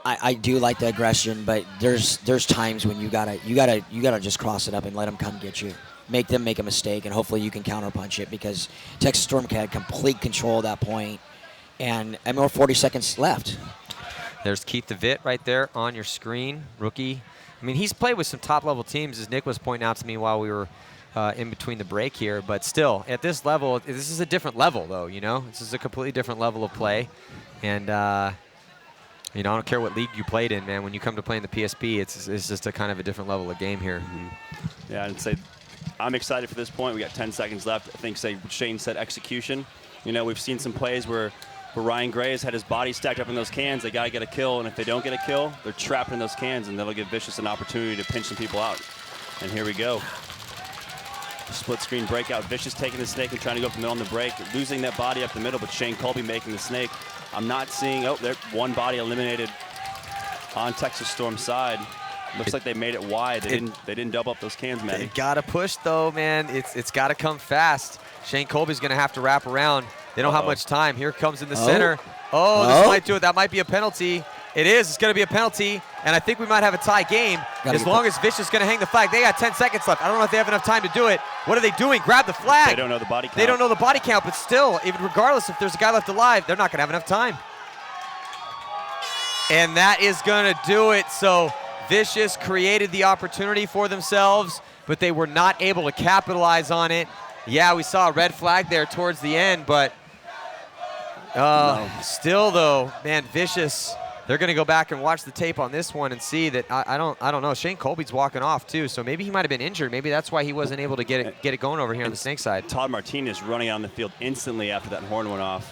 I do like the aggression, but there's times when you gotta just cross it up and let them come get you. Make them make a mistake, and hopefully you can counterpunch it because Texas Storm had complete control at that point, and more 40 seconds left. There's Keith DeVitt right there on your screen, rookie. I mean, he's played with some top-level teams, as Nick was pointing out to me while we were in between the break here. But still, at this level, this is a different level, though. This is a completely different level of play, and. I don't care what league you played in, man. When you come to play in the PSP, it's just a kind of a different level of game here. Mm-hmm. Yeah, I'd say I'm excited for this point. We got 10 seconds left. I think, Shane said execution. We've seen some plays where But Ryan Gray has had his body stacked up in those cans. They got to get a kill, and if they don't get a kill, they're trapped in those cans, and that'll give Vicious an opportunity to pinch some people out. And here we go. Split screen breakout. Vicious taking the snake and trying to go up the middle on the break, losing that body up the middle, but Shane Colby making the snake. I'm not seeing, oh, there, one body eliminated on Texas Storm's side. Looks like they made it wide. They didn't double up those cans, Matty. They gotta push though, man. It's gotta come fast. Shane Colby's gonna have to wrap around. They don't have much time. Here comes in the center. Oh, this might do it. That might be a penalty. It is. It's gonna be a penalty, and I think we might have a tie game as long as Vicious is gonna hang the flag. They got 10 seconds left. I don't know if they have enough time to do it. What are they doing? Grab the flag. They don't know the body count. They don't know the body count, but still, even regardless if there's a guy left alive, they're not gonna have enough time. And that is gonna do it. So Vicious created the opportunity for themselves, but they were not able to capitalize on it. Yeah, we saw a red flag there towards the end, but still though, man, Vicious, they're gonna go back and watch the tape on this one and see that I don't know. Shane Colby's walking off too, so maybe he might have been injured. Maybe that's why he wasn't able to get it going over here on the snake side. Todd Martinez running out on the field instantly after that horn went off.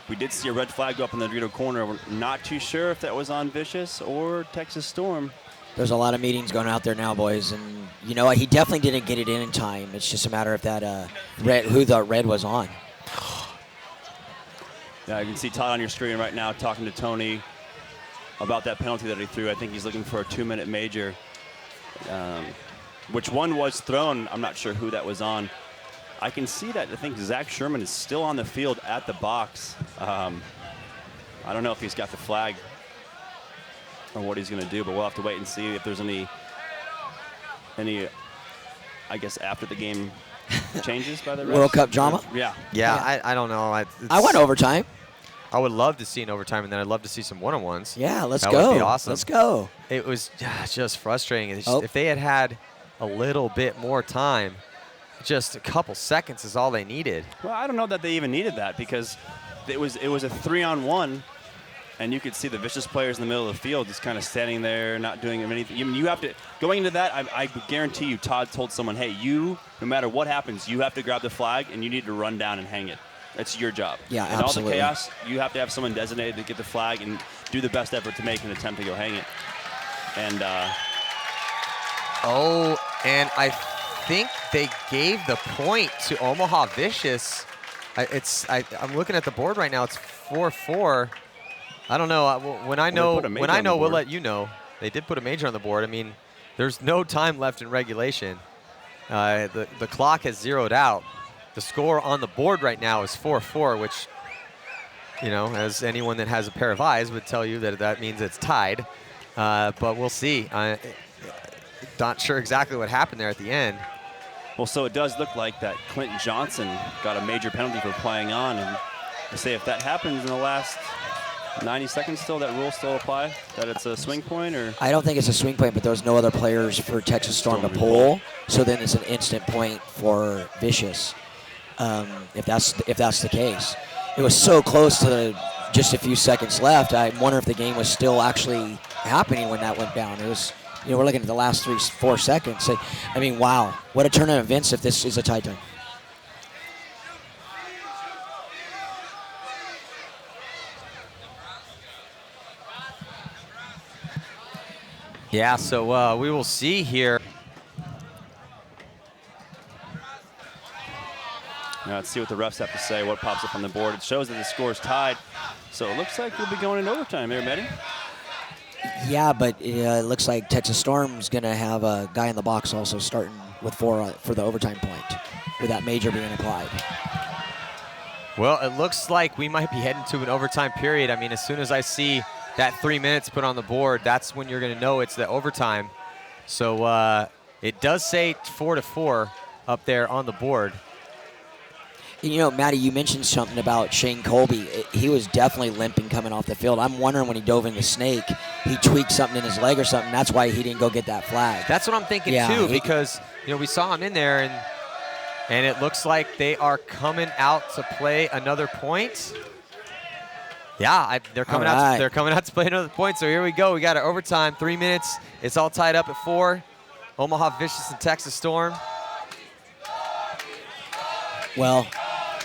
We did see a red flag go up in the Dorito corner. We're not too sure if that was on Vicious or Texas Storm. There's a lot of meetings going out there now, boys, and you know what? He definitely didn't get it in time. It's just a matter of that who the red was on. Yeah, you can see Todd on your screen right now talking to Tony about that penalty that he threw. I think he's looking for a 2-minute major. Which one was thrown? I'm not sure who that was on. I can see that. I think Zach Sherman is still on the field at the box. I don't know if he's got the flag or what he's going to do, but we'll have to wait and see if there's any I guess after the game changes by the refs. World Cup drama? Yeah. I don't know. I went overtime. I would love to see an overtime, and then I'd love to see some one-on-ones. Yeah, let's go. That would be awesome. Let's go. It was just frustrating. If they had had a little bit more time, just a couple seconds is all they needed. Well, I don't know that they even needed that because it was a 3-on-1, and you could see the Vicious players in the middle of the field just kind of standing there, not doing anything. You have to, going into that, I guarantee you Todd told someone, hey, no matter what happens, you have to grab the flag, and you need to run down and hang it. That's your job. Yeah, in absolutely. all the chaos, you have to have someone designated to get the flag and do the best effort to make an attempt to go hang it. And and I think they gave the point to Omaha Vicious. I'm looking at the board right now. It's 4-4. I don't know. When I know, we'll let you know. They did put a major on the board. I mean, there's no time left in regulation. The clock has zeroed out. The score on the board right now is 4-4, which, you know, as anyone that has a pair of eyes would tell you that means it's tied. But we'll see. Not sure exactly what happened there at the end. Well, so it does look like that Clinton Johnson got a major penalty for playing on. And I say if that happens in the last 90 seconds still, that rule still apply? That it's a swing point? Or I don't think it's a swing point, but there's no other players for Texas Storm to pull. So then it's an instant point for Vicious. If that's the case. It was so close to just a few seconds left. I wonder if the game was still actually happening when that went down. It was, you know, we're looking at the last 3-4 seconds. I mean, wow, what a turn of events if this is a tie time. Yeah, so we will see here. Now let's see what the refs have to say, what pops up on the board. It shows that the score is tied, so it looks like we'll be going into overtime there, Matty. Yeah, but it looks like Texas Storm's going to have a guy in the box also starting with 4 for the overtime point, with that major being applied. Well, it looks like we might be heading to an overtime period. I mean, as soon as I see that 3 minutes put on the board, that's when you're going to know it's the overtime. So it does say 4-4 up there on the board. You know, Matty, you mentioned something about Shane Colby. He was definitely limping coming off the field. I'm wondering when he dove in the snake, he tweaked something in his leg or something. That's why he didn't go get that flag. That's what I'm thinking too, because you know we saw him in there, and it looks like they are coming out to play another point. Yeah, they're coming out. They're coming out to play another point. So here we go. We got an overtime, 3 minutes. It's all tied up at 4. Omaha Vicious and Texas Storm. Well,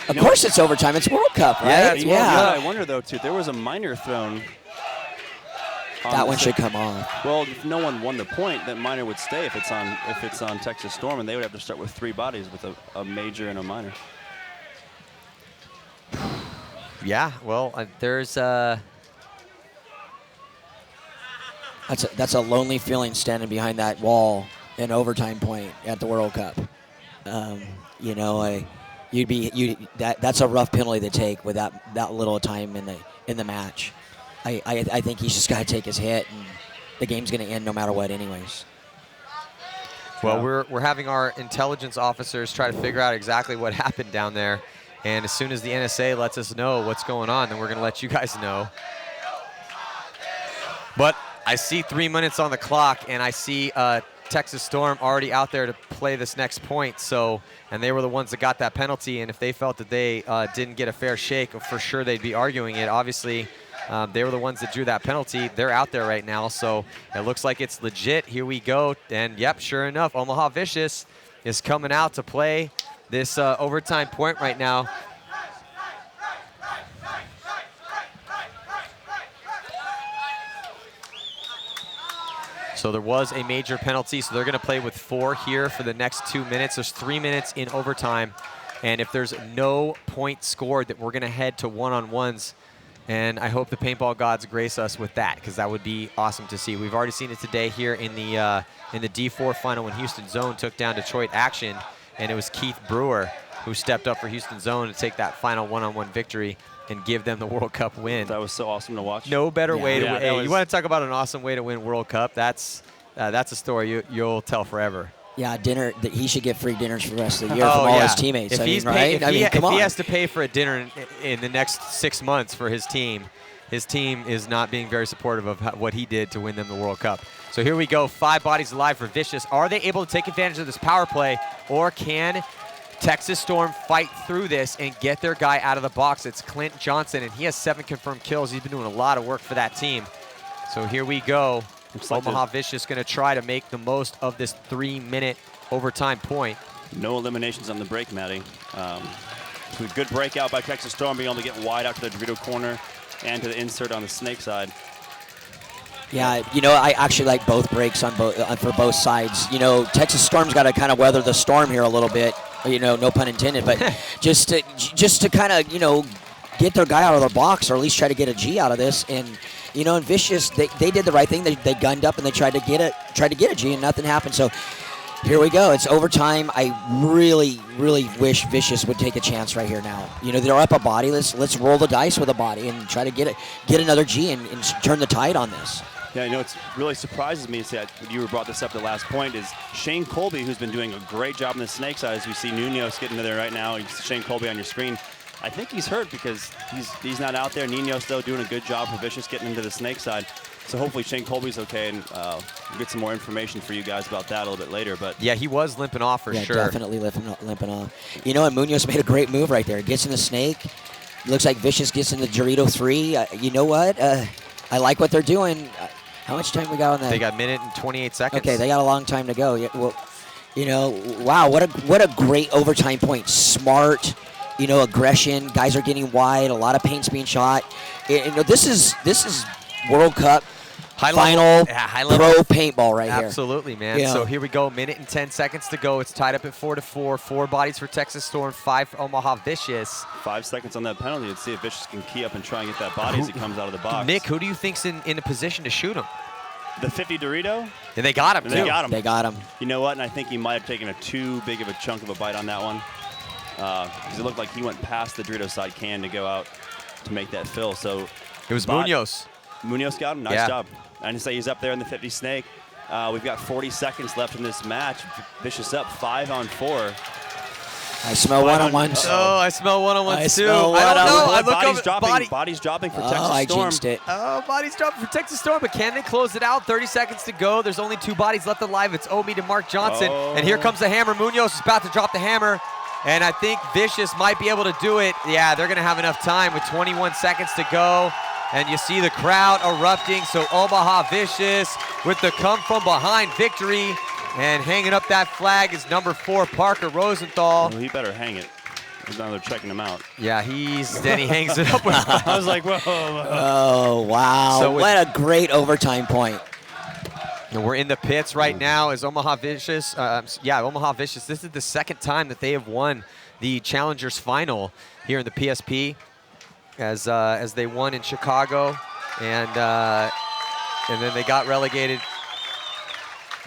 Of course it's overtime. It's World Cup, right? Yeah. I wonder, though, too. There was a minor thrown. That one should come off. Well, if no one won the point, that minor would stay if it's on Texas Storm, and they would have to start with 3 bodies with a major and a minor. Yeah, well, there's That's a lonely feeling standing behind that wall in overtime point at the World Cup. You know, that's a rough penalty to take with that little time in the match. I think he's just got to take his hit, and the game's going to end no matter what, anyways. Well, we're having our intelligence officers try to figure out exactly what happened down there, and as soon as the NSA lets us know what's going on, then we're going to let you guys know. But I see 3 minutes on the clock, and I see Texas Storm already out there to play this next point. So, and they were the ones that got that penalty, and if they felt that they didn't get a fair shake, for sure they'd be arguing it. Obviously, they were the ones that drew that penalty. They're out there right now, so it looks like it's legit. Here we go, and yep, sure enough, Omaha Vicious is coming out to play this overtime point right now. So there was a major penalty, so they're going to play with 4 here for the next 2 minutes. There's 3 minutes in overtime, and if there's no point scored, that we're going to head to one-on-ones, and I hope the paintball gods grace us with that, because that would be awesome to see. We've already seen it today here in the D4 final when Houston Zone took down Detroit Action, and it was Keith Brewer who stepped up for Houston Zone to take that final one-on-one victory and give them the World Cup win. That was so awesome to watch. No better way to win. Hey, you want to talk about an awesome way to win World Cup? That's a story you'll tell forever. Yeah, dinner. He should get free dinners for the rest of the year from all his teammates. If If he has to pay for a dinner in the next 6 months for his team is not being very supportive of what he did to win them the World Cup. So here we go. 5 bodies alive for Vicious. Are they able to take advantage of this power play, or can Texas Storm fight through this and get their guy out of the box? It's Clint Johnson, and he has 7 confirmed kills. He's been doing a lot of work for that team. So here we go. Omaha Vicious going to try to make the most of this 3-minute overtime point. No eliminations on the break, Maddie. Good breakout by Texas Storm, being able to get wide out to the Dorito corner and to the insert on the snake side. Yeah, you know, I actually like both breaks on for both sides. You know, Texas Storm's got to kind of weather the storm here a little bit. You know, no pun intended, but just to kind of, you know, get their guy out of their box, or at least try to get a G out of this. And you know, and Vicious, they did the right thing. They gunned up and they tried to get a G, and nothing happened. So here we go. It's overtime. I really, really wish Vicious would take a chance right here now. You know, they're up a body. Let's roll the dice with a body and try to get another G and turn the tide on this. Yeah, you know, it really surprises me to see that you brought this up the last point is Shane Colby, who's been doing a great job on the snake side. As we see Nunos getting to there right now. Shane Colby on your screen. I think he's hurt because he's not out there. Nino's though doing a good job for Vicious getting into the snake side. So hopefully Shane Colby's okay, and we'll get some more information for you guys about that a little bit later. But yeah, he was limping off for sure. Yeah, definitely limping off. You know, and Munoz made a great move right there. Gets in the snake. Looks like Vicious gets in the Dorito 3. You know what? I like what they're doing. How much time we got on that? They got a minute and 28 seconds. Okay, they got a long time to go. Yeah, well, you know, wow, what a great overtime point. Smart, you know, aggression. Guys are getting wide. A lot of paint's being shot. You know, this is World Cup high level pro paintball right here. Absolutely, man. Yeah. So here we go. Minute and 10 seconds to go. It's tied up at 4-4. 4 bodies for Texas Storm, 5 for Omaha Vicious. 5 seconds on that penalty. Let's see if Vicious can key up and try and get that body as he comes out of the box. Nick, who do you think's in a position to shoot him? The 50 Dorito? And they got him, too. They got him. You know what? And I think he might have taken too big of a chunk of a bite on that one. Because it looked like he went past the Dorito side can to go out to make that fill. So it was Munoz. Munoz got him. Nice job. I didn't say he's up there in the 50 snake. We've got 40 seconds left in this match. Vicious up 5-on-4. I smell one-on-ones. Oh, I smell one-on-ones too. I don't know. I look body's dropping for Texas Storm. I jinxed it. Oh, body's dropping for Texas Storm, but can they close it out? 30 seconds to go. There's only 2 bodies left alive. It's Omi and Mark Johnson. And here comes the hammer. Munoz is about to drop the hammer. And I think Vicious might be able to do it. Yeah, they're going to have enough time with 21 seconds to go. And you see the crowd erupting. So Omaha Vicious with the come-from-behind victory. And hanging up that flag is number 4, Parker Rosenthal. Well, he better hang it. Now they're checking him out. Yeah, then he hangs it up. I was like, whoa. Oh, wow. So what a great overtime point. And we're in the pits right now as Omaha Vicious. Omaha Vicious. This is the second time that they have won the Challengers Final here in the PSP, as they won in Chicago, and then they got relegated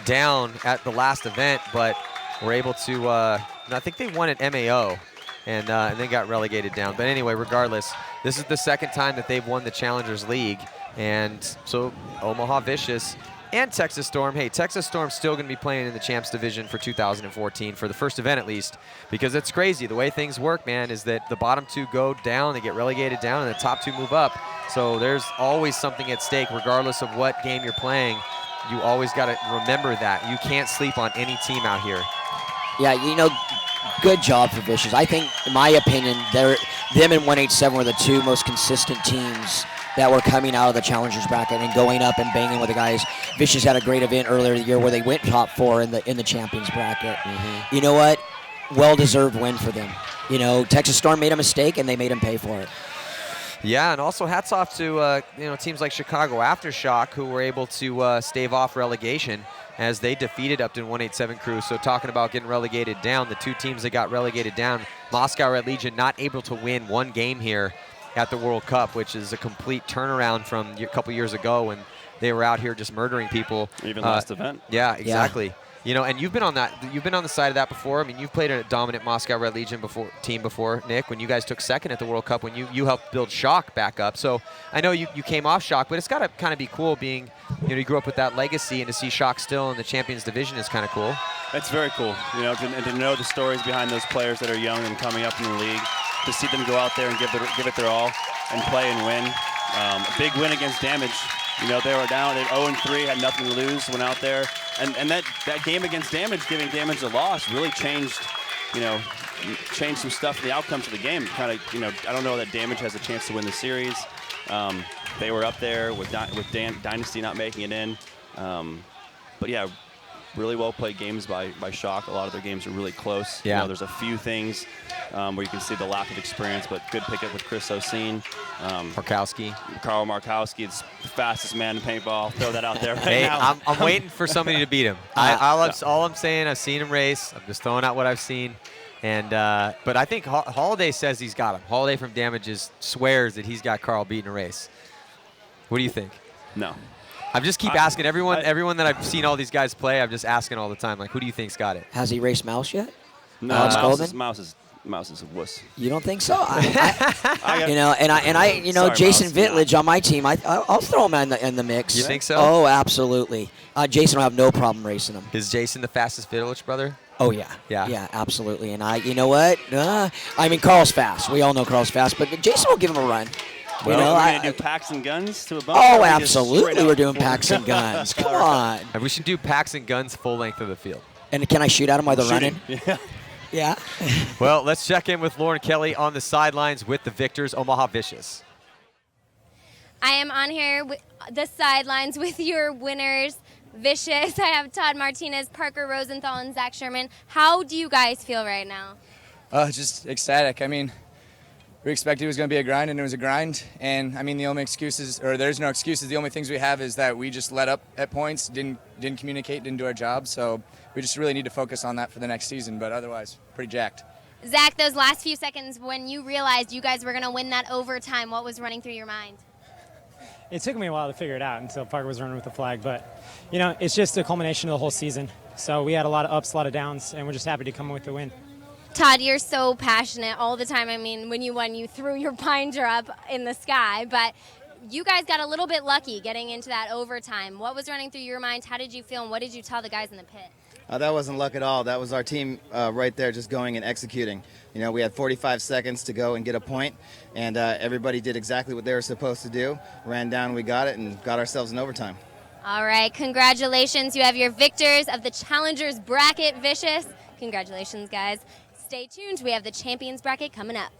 down at the last event, but were able to. I think they won at MAO, and then got relegated down. But anyway, regardless, this is the second time that they've won the Challengers League, and so Omaha Vicious and Texas Storm. Hey, Texas Storm's still going to be playing in the Champs Division for 2014, for the first event at least, because it's crazy. The way things work, man, is that the bottom two go down, they get relegated down, and the top two move up. So there's always something at stake, regardless of what game you're playing. You always got to remember that. You can't sleep on any team out here. Yeah, you know, good job for Vicious. I think, in my opinion, them and 187 were the two most consistent teams that were coming out of the Challengers bracket and going up and banging with the guys. Vicious had a great event earlier in the year where they went top 4 in the Champions bracket. Mm-hmm. You know what? Well-deserved win for them. You know, Texas Storm made a mistake and they made them pay for it. Yeah, and also hats off to teams like Chicago Aftershock, who were able to stave off relegation as they defeated Upton 187 Crew. So talking about getting relegated down, the two teams that got relegated down, Moscow Red Legion not able to win one game here at the World Cup, which is a complete turnaround from a couple years ago when they were out here just murdering people. Even last event. Yeah, exactly. Yeah. You know, and you've been on the side of that before. I mean, you've played a dominant Moscow Red Legion team before, Nick, when you guys took second at the World Cup, when you helped build Shock back up. So I know you came off Shock, but it's got to kind of be cool being, you grew up with that legacy, and to see Shock still in the Champions Division is kind of cool. It's very cool, and to know the stories behind those players that are young and coming up in the league, to see them go out there and give it their all and play and win. A big win against Damage. They were down at 0-3, had nothing to lose, went out there. And that game against Damage, giving Damage a loss, really changed some stuff in the outcomes of the game. Kind of, I don't know that Damage has a chance to win the series. They were up there with Dynasty not making it in. But yeah, really well played games by Shock. A lot of their games are really close. Yeah. There's a few things where you can see the lack of experience, but good pickup with Chris Oseen. Carl Markowski, it's the fastest man in paintball. I'll throw that out there right now. I'm waiting for somebody to beat him. All I'm saying, I've seen him race. I'm just throwing out what I've seen. And but I think Holiday says he's got him. Holiday from Damages swears that he's got Carl beating a race. What do you think? No. I just keep asking everyone that I've seen all these guys play. I'm just asking all the time, like, who do you think's got it? Has he raced Mouse yet? No, Mouse is a wuss. You don't think so? Sorry, Jason Mouse, Vitledge on my team, I'll throw him in the mix. You think so? Oh, absolutely. Jason will have no problem racing him. Is Jason the fastest Vitledge brother? Oh, yeah. Yeah. Yeah, absolutely. And you know what? Carl's fast. We all know Carl's fast, but Jason will give him a run. Well, we're going to do packs and guns to a bump? Oh, absolutely. We're doing packs and guns. Come on. And we should do packs and guns full length of the field. And can I shoot at him while they're running? Yeah. Yeah. Well, let's check in with Lauren Kelly on the sidelines with the victors, Omaha Vicious. I am on here with the sidelines with your winners, Vicious. I have Todd Martinez, Parker Rosenthal, and Zach Sherman. How do you guys feel right now? Just ecstatic. I mean, we expected it was going to be a grind, and it was a grind. And I mean, the only excuses, or there's no excuses. The only things we have is that we just let up at points, didn't communicate, didn't do our job. So we just really need to focus on that for the next season. But otherwise, pretty jacked. Zach, those last few seconds when you realized you guys were going to win that overtime, what was running through your mind? It took me a while to figure it out until Parker was running with the flag. But, it's just a culmination of the whole season. So we had a lot of ups, a lot of downs, and we're just happy to come with the win. Todd, you're so passionate all the time. I mean, when you won, you threw your binder up in the sky. But you guys got a little bit lucky getting into that overtime. What was running through your mind? How did you feel, and what did you tell the guys in the pit? That wasn't luck at all. That was our team right there just going and executing. We had 45 seconds to go and get a point, and everybody did exactly what they were supposed to do. Ran down, we got it, and got ourselves in overtime. All right, congratulations. You have your victors of the Challengers Bracket, Vicious. Congratulations, guys. Stay tuned. We have the Champions Bracket coming up.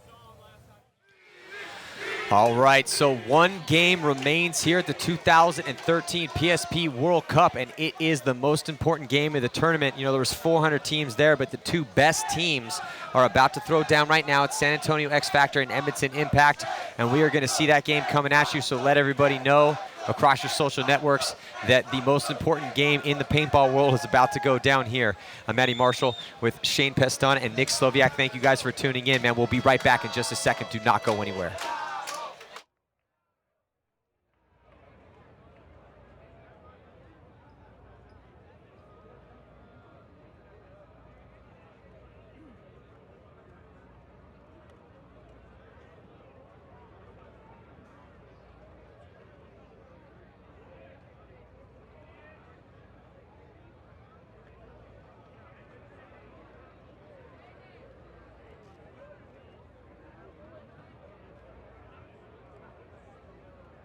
All right, so one game remains here at the 2013 PSP World Cup, and it is the most important game of the tournament. You know, there was 400 teams there, but the two best teams are about to throw down right now. It's San Antonio X Factor and Edmonton Impact, and we are going to see that game coming at you, so let everybody know across your social networks that the most important game in the paintball world is about to go down here. I'm Matty Marshall with Shane Peston and Nick Sloviak. Thank you guys for tuning in, man. We'll be right back in just a second. Do not go anywhere.